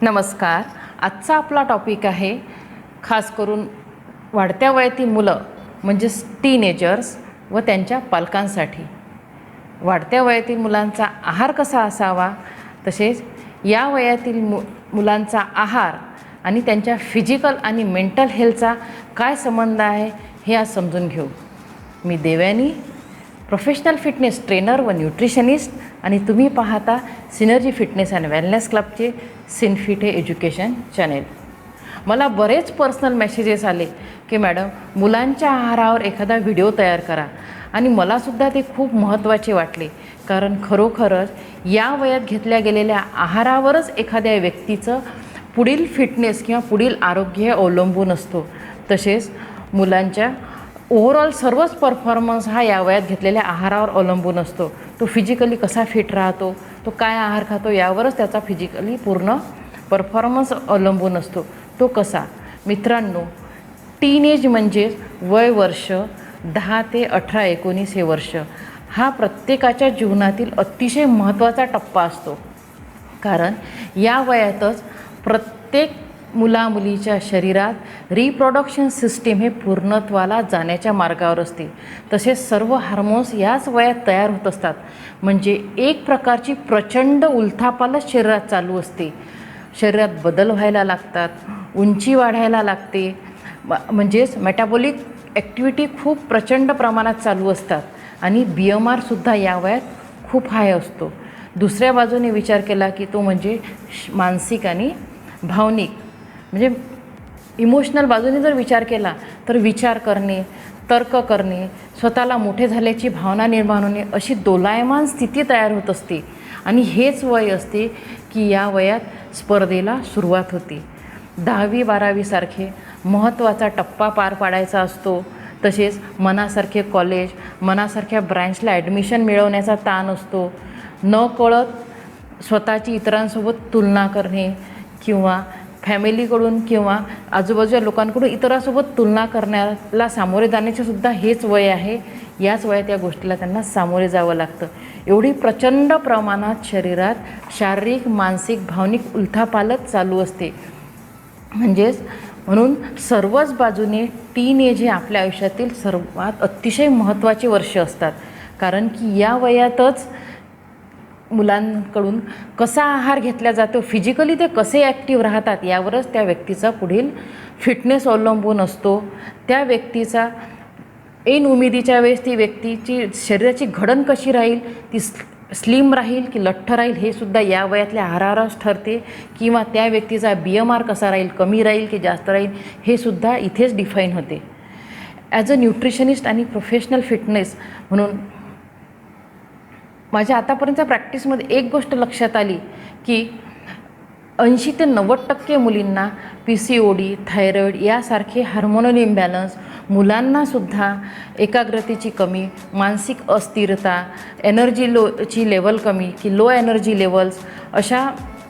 नमस्कार. आजचा आपला टॉपिक आहे खास करून वाढत्या वयातील मुलं म्हणजेच टीनेजर्स व त्यांच्या पालकांसाठी. वाढत्या वयातील मुलांचा आहार कसा असावा, तसेच या वयातील मुलांचा आहार आणि त्यांच्या फिजिकल आणि मेंटल हेल्थचा काय संबंध आहे हे आज समजून घेऊ. मी देवयानी, प्रोफेशनल फिटनेस ट्रेनर व न्यूट्रिशनिस्ट, आणि तुम्ही पाहता सिनर्जी फिटनेस अँड वेलनेस क्लबचे सिनफिट हे एज्युकेशन चॅनेल. मला बरेच पर्सनल मेसेजेस आले की मॅडम मुलांच्या आहारावर एखादा व्हिडिओ तयार करा, आणि मलासुद्धा ते खूप महत्त्वाचे वाटले. कारण खरोखरच या वयात घेतल्या गेलेल्या आहारावरच एखाद्या व्यक्तीचं पुढील फिटनेस किंवा पुढील आरोग्य अवलंबून असतो. तसेच मुलांच्या ओव्हरऑल सर्वच परफॉर्मन्स हा या वयात घेतलेल्या आहारावर अवलंबून असतो. तो फिजिकली कसा फिट राहतो, तो काय आहार खातो, यावरच त्याचा फिजिकली पूर्ण परफॉर्मन्स अवलंबून असतो. तो कसा? मित्रांनो, टीनेज म्हणजे वय वर्ष 10 ते 18-19 हे वर्ष हा प्रत्येकाच्या जीवनातील अतिशय महत्त्वाचा टप्पा असतो. कारण या वयातच प्रत्येक मुलामुलीच्या शरीरात रिप्रोडक्शन सिस्टीम हे पूर्णत्वाला जाण्याच्या मार्गावर असते. तसेच सर्व हार्मोन्स याच वयात तयार होत असतात. म्हणजे एक प्रकारची प्रचंड उलथापालच शरीरात चालू असते. शरीरात बदल व्हायला लागतात, उंची वाढायला लागते, म्हणजेच मेटाबॉलिक ॲक्टिव्हिटी खूप प्रचंड प्रमाणात चालू असतात. आणि BMR सुद्धा या वयात खूप हाय असतो. दुसऱ्या बाजूने विचार केला की तो म्हणजे मानसिक आणि भावनिक, म्हणजे इमोशनल बाजूने जर विचार केला तर विचार करणे, तर्क करणे, स्वतःला मोठे झाल्याची भावना निर्माण होणे, अशी दोलायमान स्थिती तयार होत असते. आणि हेच वय असते की या वयात स्पर्धेला सुरुवात होते. 10वी-12वी सारखे महत्त्वाचा टप्पा पार पाडायचा असतो. तसेच मनासारखे कॉलेज, मनासारख्या ब्रँचला ॲडमिशन मिळवण्याचा ताण असतो. नकळत स्वतःची इतरांसोबत तुलना करणे किंवा फॅमिलीकडून किंवा आजूबाजूच्या लोकांकडून इतरांसोबत तुलना करण्याला सामोरे जाण्याचे सुद्धा हेच वय आहे. याच वयात या गोष्टीला त्यांना सामोरे जावं लागतं. एवढी प्रचंड प्रमाणात शरीरात शारीरिक, मानसिक, भावनिक उलथापालत चालू असते. म्हणून सर्वच बाजूने टीनेज हे आपल्या आयुष्यातील सर्वात अतिशय महत्त्वाचे वर्ष असतात. कारण की या वयातच मुलांकडून कसा आहार घेतला जातो, फिजिकली ते कसे ॲक्टिव्ह राहतात, यावरच त्या व्यक्तीचा पुढील फिटनेस अवलंबून असतो. त्या व्यक्तीचा ऐन उमेदीच्या वेळेस ती व्यक्तीची शरीराची घडण कशी राहील, ती स्लिम राहील की लठ्ठ राहील, हे सुद्धा या वयातल्या आहारावरच ठरते. किंवा त्या व्यक्तीचा BMR कसा राहील, कमी राहील की जास्त राहील, हे सुद्धा इथेच डिफाईन होते. ॲज अ न्यूट्रिशनिस्ट आणि प्रोफेशनल फिटनेस म्हणून माझ्या आतापर्यंतच्या प्रॅक्टिसमध्ये एक गोष्ट लक्षात आली की 80 ते 90% मुलींना PCOD, थायरॉईड यासारखे हार्मोनल इम्बॅलन्स, मुलांनासुद्धा एकाग्रतेची कमी, मानसिक अस्थिरता, एनर्जीची लेवल कमी की लो एनर्जी लेवल्स, अशा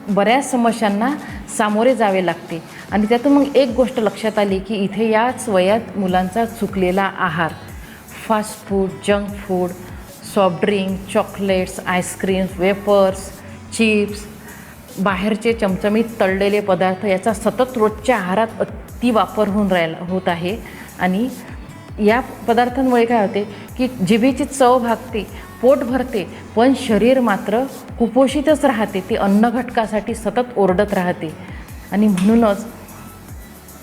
बऱ्याच समस्यांना सामोरे जावे लागते. आणि त्यातून मग एक गोष्ट लक्षात आली की इथे याच वयात मुलांचा चुकलेला आहार, fast food, junk food, soft drink, chocolates, ice creams, wafers, chips, बाहेरचे चमचमीत तळलेले पदार्थ, याचा सतत रोजच्या आहारात अति वापर होत आहे. आणि या पदार्थांमुळे काय होते की जिभेची चव भागते, पोट भरते, पण शरीर मात्र कुपोषितच राहते. ते अन्न घटकासाठी सतत ओरडत राहते. आणि म्हणूनच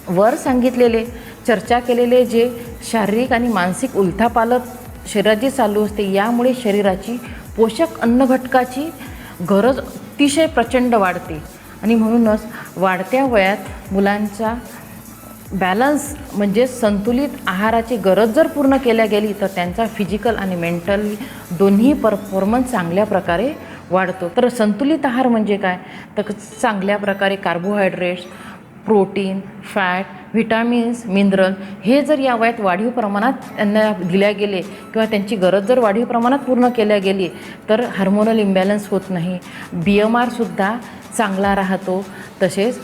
वर सांगितलेले, चर्चा केलेले जे शारीरिक आणि मानसिक उलथापालत शरीरात जी चालू असते, यामुळे शरीराची पोषक अन्न घटकाची गरज अतिशय प्रचंड वाढते. आणि म्हणूनच वाढत्या वयात मुलांचा बॅलन्स म्हणजे संतुलित आहाराची गरज जर पूर्ण केल्या गेली तर त्यांचा फिजिकल आणि मेंटल दोन्ही परफॉर्मन्स चांगल्या प्रकारे वाढतो. तर संतुलित आहार म्हणजे काय, तर चांगल्या प्रकारे carbohydrates, protein, fat, vitamins, mineral हे जर या वयात वाढीव प्रमाणात त्यांना दिल्या गेले किंवा त्यांची गरज जर वाढीव प्रमाणात पूर्ण केल्या गेली तर हार्मोनल इम्बॅलन्स होत नाही, BMR सुद्धा चांगला राहतो. तसेच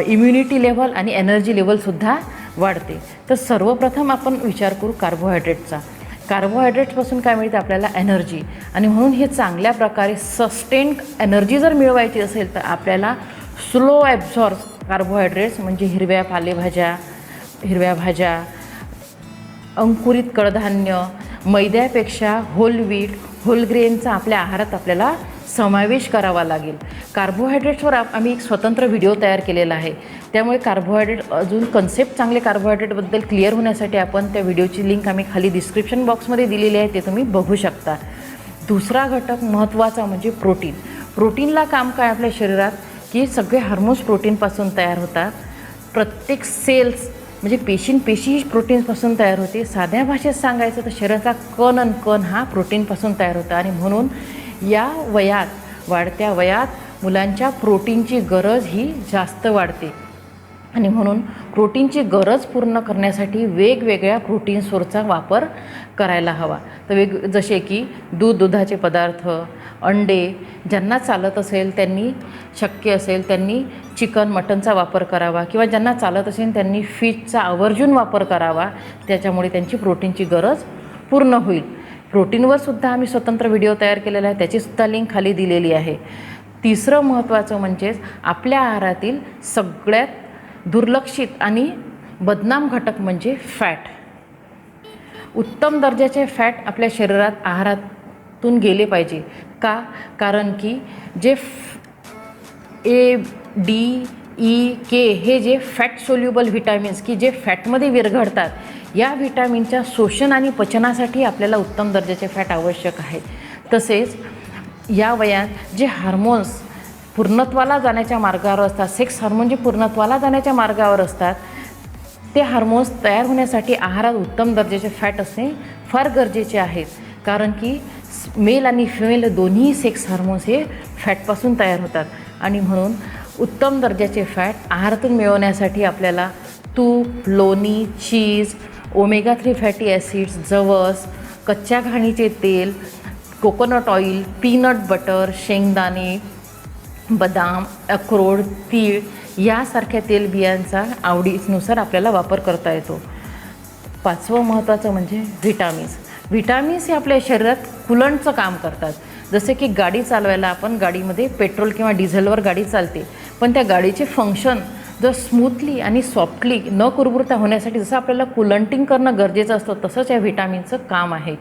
इम्युनिटी लेव्हल आणि एनर्जी लेव्हलसुद्धा वाढते. तर सर्वप्रथम आपण विचार करू कार्बोहायड्रेटचा. कार्बोहायड्रेट्सपासून काय मिळते आपल्याला, एनर्जी. आणि म्हणून हे चांगल्या प्रकारे सस्टेन्ड एनर्जी जर मिळवायची असेल तर आपल्याला स्लो ॲब्झॉर्ब कार्बोहायड्रेट्स म्हणजे हिरव्या पालेभाज्या, हिरव्या भाज्या, अंकुरित कडधान्य, मैद्यापेक्षा होल व्हीट, होल ग्रेनचा आपल्या आहारात आपल्याला समावेश करावा लागेल. कार्बोहायड्रेट्सवर आम्ही एक स्वतंत्र व्हिडिओ तयार केलेला आहे. त्यामुळे कार्बोहायड्रेट अजून कन्सेप्ट चांगले कार्बोहायड्रेटबद्दल क्लिअर होण्यासाठी आपण त्या व्हिडिओची लिंक आम्ही खाली डिस्क्रिप्शन बॉक्समध्ये दिलेली आहे, ते तुम्ही बघू शकता. दुसरा घटक महत्त्वाचा म्हणजे प्रोटीन. प्रोटीनला काम काय आपल्या शरीरात की सगळे हार्मोन्स प्रोटीनपासून तयार होतात. प्रत्येक सेल्स म्हणजे पेशी प्रोटीनपासून तयार होते. साध्या भाषेत सांगायचं तर शरीराचा कण आणि कण हा प्रोटीनपासून तयार होता. आणि म्हणून या वयात, वाढत्या वयात मुलांच्या प्रोटीनची गरज ही जास्त वाढते. आणि म्हणून प्रोटीनची गरज पूर्ण करण्यासाठी वेगवेगळ्या प्रोटीन सोर्सचा वापर करायला हवा. तर जसे की दुधाचे पदार्थ, अंडे, ज्यांना चालत असेल त्यांनी, शक्य असेल त्यांनी चिकन मटनचा वापर करावा, किंवा ज्यांना चालत असेल त्यांनी फिशचा आवर्जून वापर करावा. त्याच्यामुळे त्यांची प्रोटीनची गरज पूर्ण होईल. प्रोटीनवर सुद्धा आम्ही स्वतंत्र व्हिडिओ तयार केलेला आहे, त्याचीसुद्धा लिंक खाली दिलेली आहे. तिसरं महत्त्वाचं म्हणजेच आपल्या आहारातील सगळ्यात दुर्लक्षित आणि बदनाम घटक म्हणजे फॅट. उत्तम दर्जाचे फॅट आपल्या शरीरात आहारातून गेले पाहिजे. का? कारण की जे A, D, E, K हे जे फॅट सोल्युबल व्हिटॅमिन्स की जे फॅटमध्ये विरघळतात, या व्हिटॅमिनच्या शोषण आणि पचनासाठी आपल्याला उत्तम दर्जाचे फॅट आवश्यक आहे. तसेच या वयात जे हार्मोन्स पूर्णत्वाला जाण्याच्या मार्गावर असतात, सेक्स हार्मोन जे पूर्णत्वाला जाण्याच्या मार्गावर असतात, ते हार्मोन्स तयार होण्यासाठी आहारात उत्तम दर्जाचे फॅट असणे फार गरजेचे आहेत. कारण की मेल आणि फिमेल दोन्ही सेक्स हार्मोन्स हे फॅटपासून तयार होतात. आणि म्हणून उत्तम दर्जाचे फॅट आहारातून मिळवण्यासाठी आपल्याला तूप, लोणी, चीज, ओमेगा 3 फॅटी ॲसिड्स, जवस, कच्च्या घाणीचे तेल, कोकोनट ऑइल, पीनट बटर, शेंगदाणे, बदाम, अक्रोड, तीळ यासारख्या तेलबियांचा आवडीनुसार आपल्याला वापर करता येतो. पाचवं महत्त्वाचं म्हणजे व्हिटॅमिन्स. व्हिटॅमिन्स हे आपल्या शरीरात कुलंटचं काम करतात. जसे की गाडी चालवायला आपण गाडीमध्ये पेट्रोल किंवा डिझेलवर गाडी चालते, पण त्या गाडीचे फंक्शन जर स्मूथली आणि सॉफ्टली न कुरबुरता होण्यासाठी जसं आपल्याला कुलंटिंग करणं गरजेचं असतं, तसंच या व्हिटॅमिनचं काम आहे.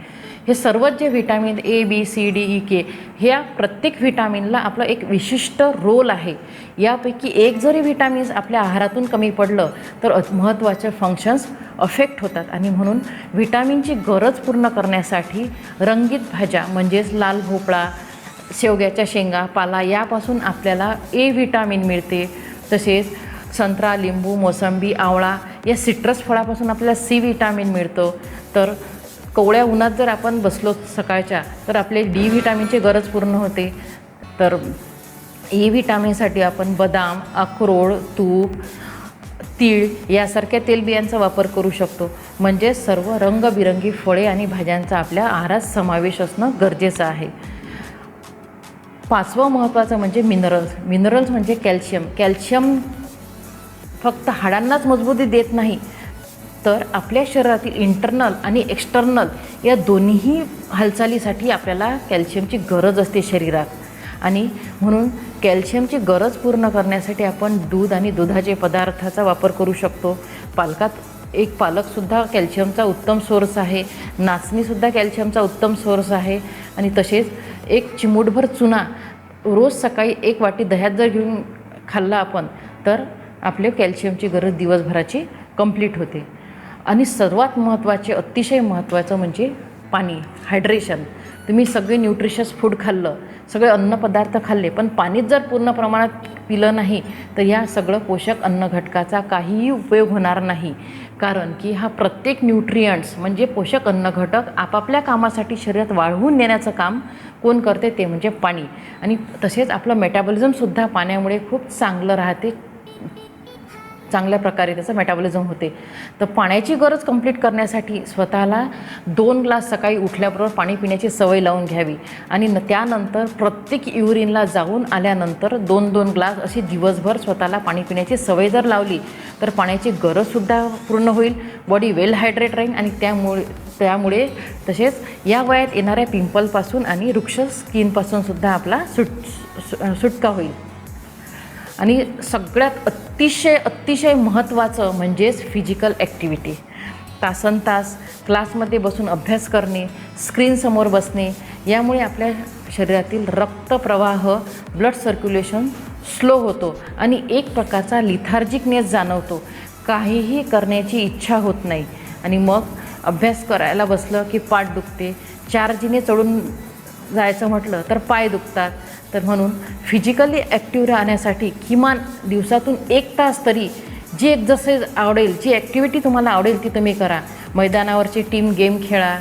हे सर्वच जे vitamin A, B, C, D, E, K ह्या प्रत्येक व्हिटॅमिनला आपलं एक विशिष्ट रोल आहे. यापैकी एक जरी व्हिटॅमिन्स आपल्या आहारातून कमी पडलं तर महत्त्वाचे फंक्शन्स अफेक्ट होतात. आणि म्हणून व्हिटॅमिनची गरज पूर्ण करण्यासाठी रंगीत भाज्या म्हणजेच लाल भोपळा, शेवग्याच्या शेंगा, पाला यापासून आपल्याला A व्हिटॅमिन मिळते. तसेच संत्रा, लिंबू, मोसंबी, आवळा या सिट्रस फळापासून आपल्याला C व्हिटॅमिन मिळतं. तर कोवळ्या उन्हात जर आपण बसलो सकाळच्या तर आपले D व्हिटॅमिनची गरज पूर्ण होते. तर E व्हिटॅमिनसाठी आपण बदाम, अक्रोड, तूप, तीळ यासारख्या तेलबियांचा वापर करू शकतो. म्हणजे सर्व रंगबिरंगी फळे आणि भाज्यांचा आपल्या आहारात समावेश असणं गरजेचं आहे. पाचवं महत्त्वाचं म्हणजे मिनरल्स. मिनरल्स म्हणजे कॅल्शियम. कॅल्शियम फक्त हाडांनाच मजबूती देत नाही, तर आपल्या शरीरातील इंटरनल आणि एक्सटर्नल या दोन्ही हालचालीसाठी आपल्याला कॅल्शियमची गरज असते शरीरात. आणि म्हणून कॅल्शियमची गरज पूर्ण करण्यासाठी आपण दूध आणि दुधाचे पदार्थाचा वापर करू शकतो. पालकात एक पालकसुद्धा कॅल्शियमचा उत्तम सोर्स आहे. नाचणीसुद्धा कॅल्शियमचा उत्तम सोर्स आहे. आणि तसेच एक चिमूटभर चुना रोज सकाळी 1 वाटी दह्यात जर घेऊन खाल्ला आपण तर आपले कॅल्शियमची गरज दिवसभराची कंप्लीट होते. आणि सर्वात महत्त्वाचे, अतिशय महत्त्वाचं म्हणजे पाणी, हायड्रेशन. तुम्ही सगळे न्यूट्रिशियस फूड खाल्लं, सगळे अन्नपदार्थ खाल्ले, पण पाणीच जर पूर्ण प्रमाणात पिलं नाही तर या सगळं पोषक अन्न घटकाचा काहीही उपयोग होणार नाही. कारण की हा प्रत्येक न्यूट्रियंट्स म्हणजे पोषक अन्न घटक आपापल्या कामासाठी शरीरात वाढवून नेण्याचं काम कोण करते ते म्हणजे पाणी. आणि तसेच आपलं मेटाबॉलिझमसुद्धा पाण्यामुळे खूप चांगलं राहते, चांगल्या प्रकारे त्याचं मेटाबॉलिझम होते. तर पाण्याची गरज कंप्लीट करण्यासाठी स्वतःला 2 ग्लास सकाळी उठल्याबरोबर पाणी पिण्याची सवय लावून घ्यावी. आणि त्यानंतर प्रत्येक युरिनला जाऊन आल्यानंतर 2-2 ग्लास अशी दिवसभर स्वतःला पाणी पिण्याची सवय जर लावली तर पाण्याची गरजसुद्धा पूर्ण होईल, बॉडी वेल हायड्रेट राहील. आणि त्यामुळे तसेच या वयात येणाऱ्या पिंपलपासून आणि रुक्ष स्किनपासूनसुद्धा आपला सुटका होईल. आणि सगळ्यात अतिशय महत्त्वाचं म्हणजेच फिजिकल ॲक्टिव्हिटी. तासनतास क्लासमध्ये बसून अभ्यास करणे, स्क्रीनसमोर बसणे यामुळे आपल्या शरीरातील रक्तप्रवाह, ब्लड सर्क्युलेशन स्लो होतो आणि एक प्रकारचा लिथार्जिकनेस जाणवतो. काहीही करण्याची इच्छा होत नाही आणि मग अभ्यास करायला बसलं की पाठ दुखते, 4 जिने चढून जायचं म्हटलं तर पाय दुखतात. तर म्हणून फिजिकली ॲक्टिव्ह राहण्यासाठी किमान दिवसातून 1 तास तरी जी एक्झरसाईज आवडेल, जी ॲक्टिव्हिटी तुम्हाला आवडेल ती तुम्ही करा. मैदानावरची टीम गेम खेळा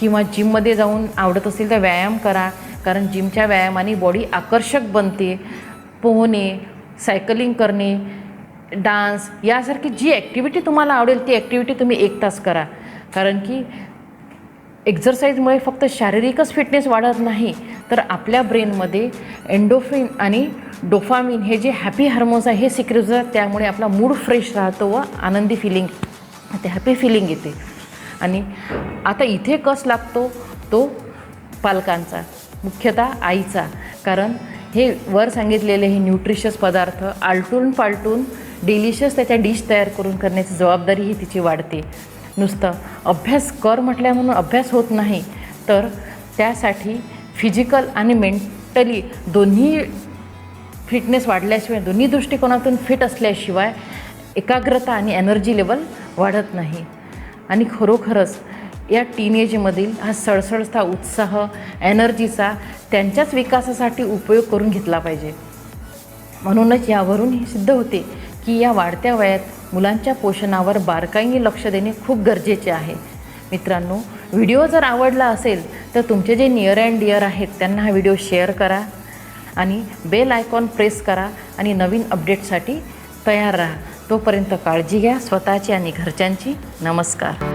किंवा जिममध्ये जाऊन आवडत असेल तर व्यायाम करा, कारण जिमच्या व्यायामाने बॉडी आकर्षक बनते. पोहणे, सायकलिंग करणे, डान्स यासारखी जी ॲक्टिव्हिटी तुम्हाला आवडेल ती ॲक्टिव्हिटी तुम्ही 1 तास करा. कारण की एक्झरसाईजमुळे फक्त शारीरिकच फिटनेस वाढत नाही, तर आपल्या ब्रेनमध्ये एंडोफिन आणि डोपामिन हे जे हॅपी हार्मोन्स आहे हे सिक्रेट होतात. त्यामुळे आपला मूड फ्रेश राहतो व आनंदी फिलिंग, ते हॅपी फिलिंग येते. आणि आता इथे कस लागतो तो पालकांचा, मुख्यतः आईचा. कारण हे वर सांगितलेले हे न्यूट्रिशियस पदार्थ आलटून पालटून डिलिशियस त्याच्या डिश तयार करून करण्याची जबाबदारी ही तिची वाढते. नुसतं अभ्यास कर म्हटल्या म्हणून अभ्यास होत नाही, तर त्यासाठी फिजिकल आणि मेंटली दोन्ही फिटनेस वाढल्याशिवाय, दोन्ही दृष्टिकोनातून फिट असल्याशिवाय एकाग्रता आणि एनर्जी लेवल वाढत नाही. आणि खरोखरच या टीनेजमधील हा सळसळता उत्साह, एनर्जीचा त्यांच्याच विकासासाठी उपयोग करून घेतला पाहिजे. म्हणूनच यावरून हे सिद्ध होते की या वाढत्या वयात मुलांच्या पोषणावर बारकाईने लक्ष देणे खूप गरजेचे आहे. मित्रांनो, व्हिडिओ जर आवडला असेल तर तुमचे जे नियर अँड डिअर आहेत त्यांना हा व्हिडिओ शेअर करा आणि बेल आयकॉन प्रेस करा आणि नवीन अपडेटसाठी तयार राहा. तोपर्यंत काळजी घ्या स्वतःची आणि घरच्यांची. नमस्कार.